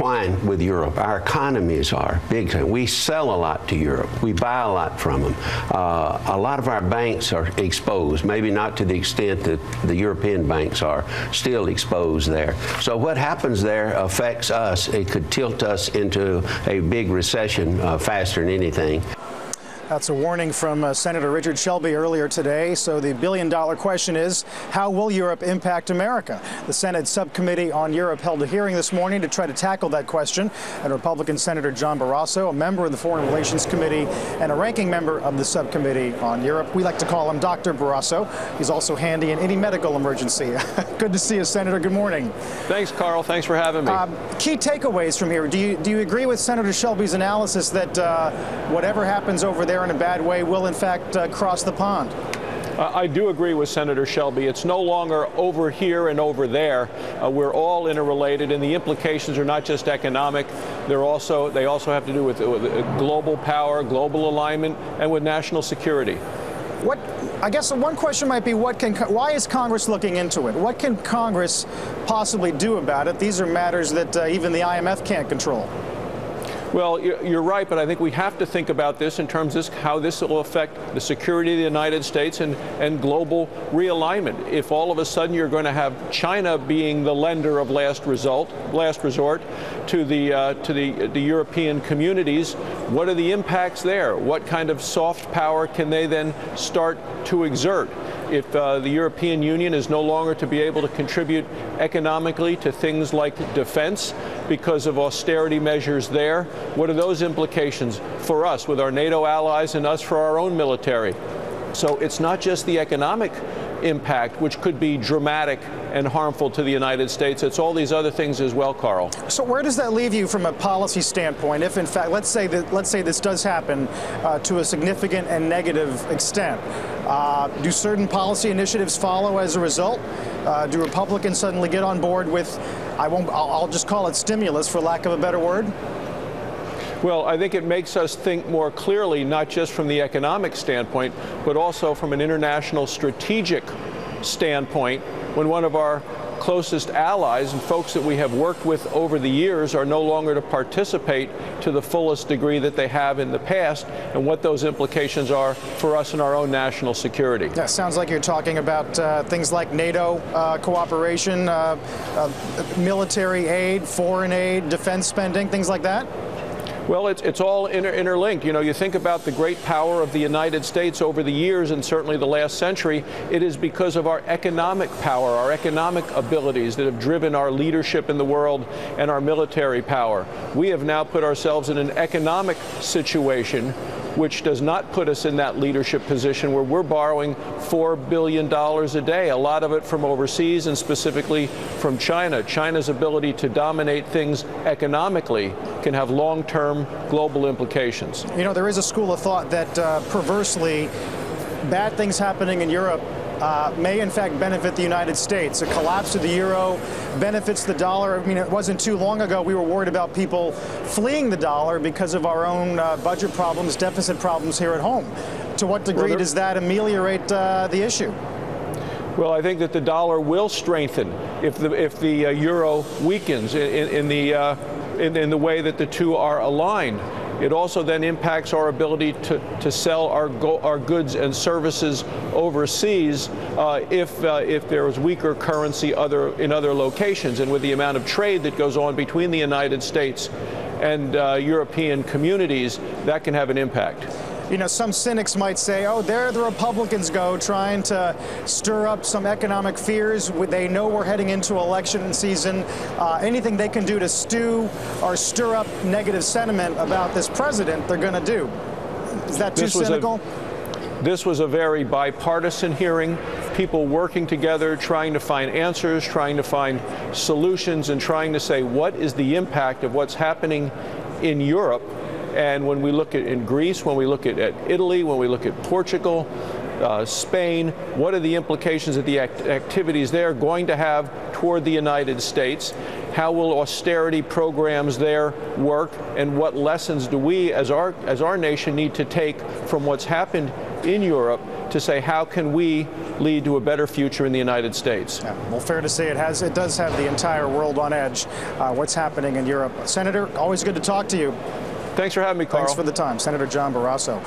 intertwined with Europe. Our economies are big time. We sell a lot to Europe. We buy a lot from them. A lot of our banks are exposed, maybe not to the extent that the European banks are still exposed there. So what happens there affects us. It could tilt us into a big recession faster than anything. That's a warning from Senator Richard Shelby earlier today. So the billion-dollar question is, how will Europe impact America? The Senate Subcommittee on Europe held a hearing this morning to try to tackle that question. And Republican Senator John Barrrasso, a member of the Foreign Relations Committee and a ranking member of the Subcommittee on Europe. We like to call him Dr. Barrrasso. He's also handy in any medical emergency. Good to see you, Senator. Good morning. Thanks, Carl. Thanks for having me. Key takeaways from here. Do you agree with Senator Shelby's analysis that whatever happens over there in a bad way will in fact cross the pond? I do agree with Senator Shelby. It's no longer over here and over there. We're all interrelated, and the implications are not just economic. They also have to do with global power, global alignment, and with national security. I guess one question might be, why is Congress looking into it? What can Congress possibly do about it? These are matters that even the IMF can't control. Well, you're right, but I think we have to think about this in terms of how this will affect the security of the United States and global realignment. If all of a sudden you're going to have China being the lender of last resort to the European communities, what are the impacts there? What kind of soft power can they then start to exert? If the European Union is no longer to be able to contribute economically to things like defense because of austerity measures there, what are those implications for us with our NATO allies and us for our own military? So it's not just the economic impact, which could be dramatic and harmful to the United States. It's all these other things as well, Carl. So where does that leave you from a policy standpoint? If in fact, let's say this does happen to a significant and negative extent, do certain policy initiatives follow as a result? Do Republicans suddenly get on board with, I'll just call it stimulus for lack of a better word? Well, I think it makes us think more clearly, not just from the economic standpoint, but also from an international strategic standpoint, when one of our closest allies and folks that we have worked with over the years are no longer to participate to the fullest degree that they have in the past, and what those implications are for us and our own national security. Yeah, sounds like you're talking about things like NATO cooperation, military aid, foreign aid, defense spending, things like that? Well, it's all interlinked. You know, you think about the great power of the United States over the years and certainly the last century. It is because of our economic power, our economic abilities that have driven our leadership in the world and our military power. We have now put ourselves in an economic situation which does not put us in that leadership position where we're borrowing $4 billion a day, a lot of it from overseas and specifically from China. China's ability to dominate things economically can have long-term global implications. You know, there is a school of thought that perversely, bad things happening in Europe may in fact benefit the United States. A collapse of the euro benefits the dollar. I mean, it wasn't too long ago we were worried about people fleeing the dollar because of our own budget problems, deficit problems here at home. To what degree does that ameliorate the issue? Well, I think that the dollar will strengthen if the euro weakens in the way that the two are aligned. It also then impacts our ability to sell our goods and services overseas if there is weaker currency in other locations. And with the amount of trade that goes on between the United States and European communities, that can have an impact. You know, some cynics might say, oh, there the Republicans go trying to stir up some economic fears. They know we're heading into election season. Anything they can do to stew or stir up negative sentiment about this president, they're going to do. Is that too cynical? This was a very bipartisan hearing, people working together, trying to find answers, trying to find solutions, and trying to say what is the impact of what's happening in Europe. And when we look at in Greece, when we look at Italy, when we look at Portugal, Spain, what are the implications of the activities they're going to have toward the United States? How will austerity programs there work? And what lessons do we, as our nation, need to take from what's happened in Europe to say, how can we lead to a better future in the United States? Yeah, well, fair to say it does have the entire world on edge, what's happening in Europe. Senator, always good to talk to you. Thanks for having me, Carl. Thanks for the time. Senator John Barrasso.